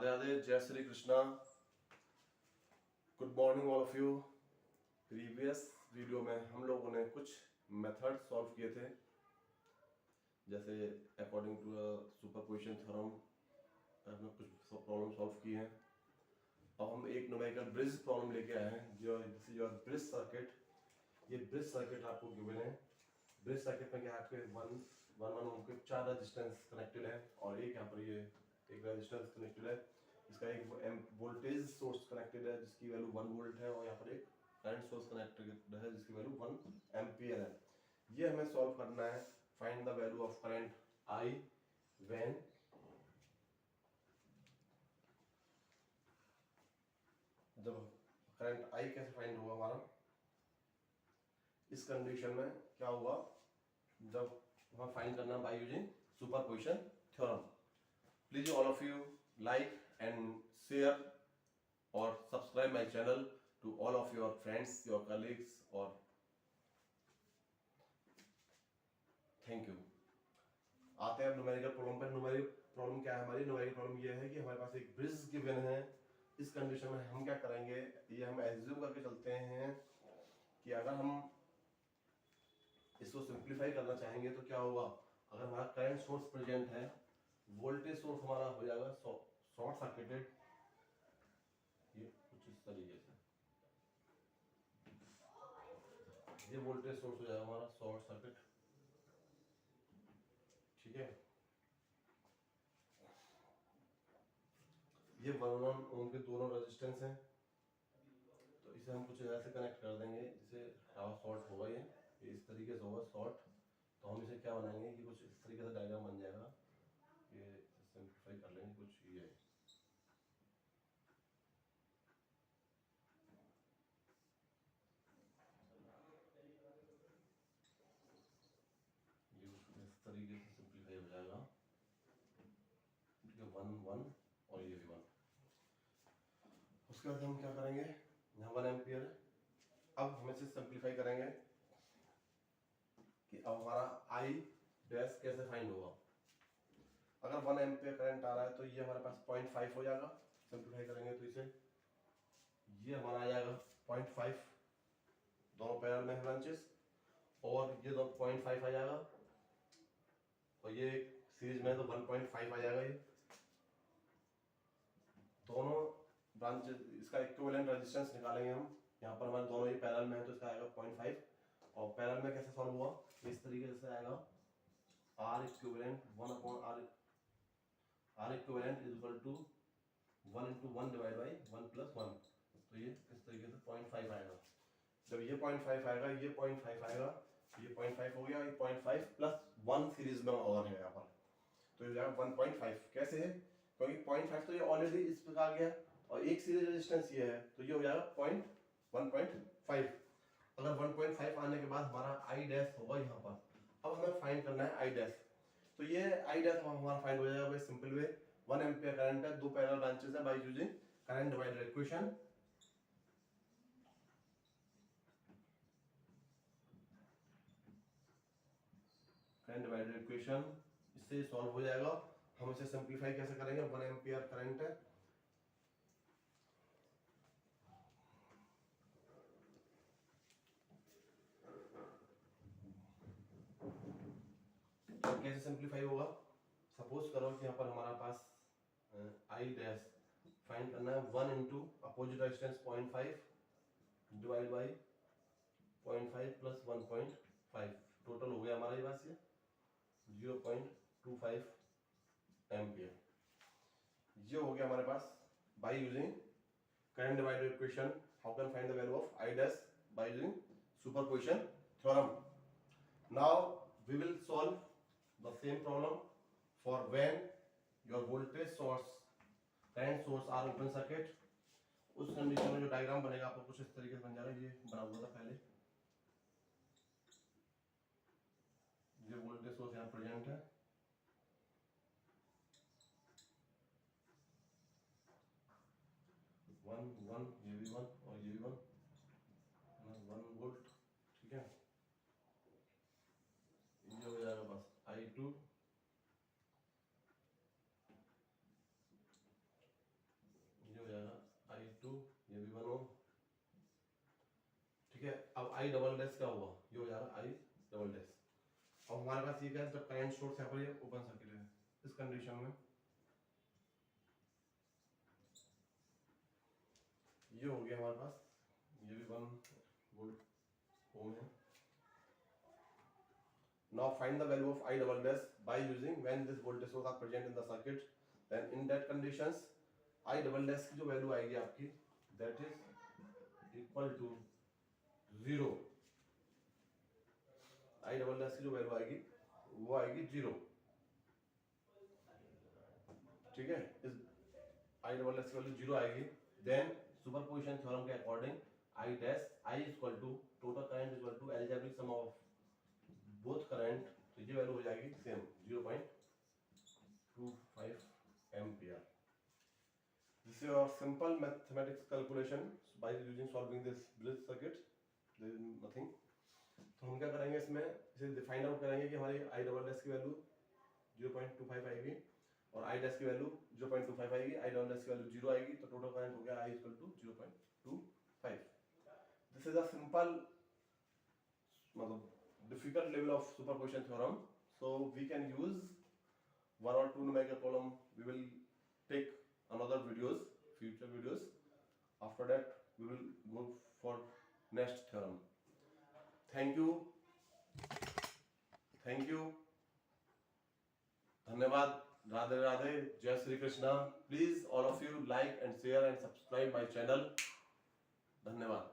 राधे राधे, जय Shri Krishna. Good morning all of you. Previous video में हम लोगों ने कुछ मेथड सॉल्व किए थे, जैसे अकॉर्डिंग टू सुपरपोजिशन थ्योरम हमने कुछ प्रॉब्लम सॉल्व की हैं। अब हम एक न्यूमेरिकल ब्रिज प्रॉब्लम लेके आए हैं, जो this is your bridge circuit. ये ब्रिज सर्किट आपको गिवन है। ब्रिज सर्किट में क्या आपके वन ओम के 4 रेजिस्टेंस कनेक्टेड है और एक यहाँ पर ये एक रेजिस्टेंस कनेक्टेड है। इसका एक वोल्टेज सोर्स कनेक्टेड है जिसकी वैल्यू 1 वोल्ट है और यहाँ पर एक करंट सोर्स कनेक्टेड है जिसकी वैल्यू 1 एम्पियर है। ये हमें सॉल्व करना है। Find the value of current I when जब करंट I कैसे फाइंड होगा हमारा, इस कंडीशन में क्या हुआ, जब हमें फाइंड करना by using superposition theorem. Please all of you like and share और subscribe my channel to all of your friends, your colleagues, और थैंक यू। आते हैं न्यूमेरिकल प्रॉब्लम पर। न्यूमेरिकल प्रॉब्लम क्या है हमारी? न्यूमेरिकल प्रॉब्लम ये है कि हमारे पास एक ब्रिज गिवन है। इस कंडीशन में हम क्या करेंगे, ये हम एज्यूम करके चलते हैं कि अगर हम इसको सिंप्लीफाई करना चाहेंगे तो क्या होगा, अगर हमारा करंट सोर्स प्रेजेंट है, वोल्टेज सोर्स हमारा हो जाएगा शॉर्ट सर्किटेड, ये कुछ इस तरीके से, ये वोल्टेज सोर्स हो जाएगा हमारा शॉर्ट सर्किट, ठीक है। ये 1 ओम के दोनों रेजिस्टेंस हैं, तो इसे हम कुछ ऐसे कनेक्ट कर देंगे जिसे शॉर्ट होगा, ये इस तरीके से होगा शॉर्ट। तो हम इसे क्या बनाएंगे कि कुछ इस तरीके से डायग्राम बन जाएगा, ये सिंप्लीफाई कर लेंगे कुछ ये इस तरीके से सिंप्लीफाई हो जाएगा, ठीक है। 1 1 और ये भी 1। उसके बाद हम क्या करेंगे, यहाँ 1 एम्पियर है। अब हम इसे सिंप्लीफाई करेंगे कि अब हमारा I डैश कैसे फाइंड होगा। अगर 1 एम्पियर करंट आ रहा है तो ये हमारे पास 0.5 हो जाएगा। सिंप्लीफाई करेंगे तो इसे ये हमारा आ जाएगा 0.5, दोनों पैरेलल में ब्रांचेस, और ये 0.5 आ जाएगा, और ये सीरीज में तो 1.5 आ जाएगा। ये दोनों ब्रांचेस, इसका इक्विवेलेंट रेजिस्टेंस निकालेंगे हम। यहाँ पर हमारे दोनों ही पैरेलल में है तो इसका आएगा 0.5, और पैरेलल में कैसे सॉल्व हुआ, इस तरीके से आएगा R equivalent 1/R, R equivalent is equal to 1 into 1 divide by 1 + 1। तो ये इस तरीके से 0.5 आएगा। जब ये 0.5 आएगा, ये 0.5 आएगा, ये 0.5 हो गया, ये 0.5 + 1 सीरीज में और है यहाँ पर, तो ये जाएगा 1.5। कैसे है, क्योंकि 0.5 तो ये ऑलरेडी इस पर आ गया और एक सीरीज रेजिस्टेंस ये है, तो ये हो जाएगा 1.5। अगर 1.5 आने के बाद हमारा I डैश होगा यहाँ पर। अब हमें फाइंड करना है I डैश, तो ये I डैश हमारा फाइंड हो जाएगा सिंपल वे। 1 एम्पियर करंट है, दो पैरेलल ब्रांचेस है, bye using current divider equation. Current divider equation इससे सॉल्व हो जाएगा। हम इसे सिंप्लीफाई कैसे करेंगे, 1 एम्पियर करंट है, तो कैसे सिंप्लीफाई होगा। सपोज करो कि यहाँ पर हमारा पास I डैश फाइंड करना है 1 into opposite resistance 0.5 divide by 0.5 + 1.5, total हो गया हमारे पास ये 0.25 एम्पियर। ये हो गया हमारे पास by using current divider equation. How can find the value of I dash by using superposition theorem. Now we will solve the same problem for when your voltage source, current source are open circuit। उस condition में जो diagram बनेगा आपको कुछ इस तरीके से बन जाएगा। ये बना हुआ था पहले, ये वोल्टेज सोर्स यहाँ प्रेजेंट है, वन ये भी 1 और ये भी 1 वोल्ट, ठीक है। ये हो जाएगा बस I2 अब आई डबल डैश क्या हुआ, ये हो जाएगा आई डबल डैश। अब हमारे पास ये क्या है, जब करंट सोर्स यहाँ पर ये ओपन सर्किट है, इस कंडीशन में ये हो गया हमारे पास, ये भी 1 वोल्ट ओम है। Now find the value of I double dash by using when this voltage source are present in the circuit. Then in that conditions I double dash की जो वैल्यू आएगी आपकी, that is equal to 0। I double dash की जो value आएगी वो आएगी 0, ठीक है। इस I double dash की वैल्यू 0 आएगी। Then सुपरपोजिशन थ्योरम के according I dash I is equal to total current is equal to algebraic sum of both current, तो ये वैल्यू हो जाएगी same 0.25 ampere. This is your simple mathematics calculation by using solving this bridge circuit, there is nothing। तो हम क्या करेंगे इसमें, इसे फाइंड आउट करेंगे कि हमारी I डबल डैश की वैल्यू 0.25 आएगी और I डैश की वैल्यू 0.25 आएगी, I डबल डैश की वैल्यू 0 आएगी, तो टोटल करंट हो गया I equal to 0.25। This is a simple मतलब difficult level of superposition theorem, so we can use 1 or 2 numerical problem. We will take another videos, future videos. After that we will go for next theorem. Thank you, धन्यवाद, राधे राधे, जय Shri Krishna. Please all of you like and share and subscribe my channel। धन्यवाद।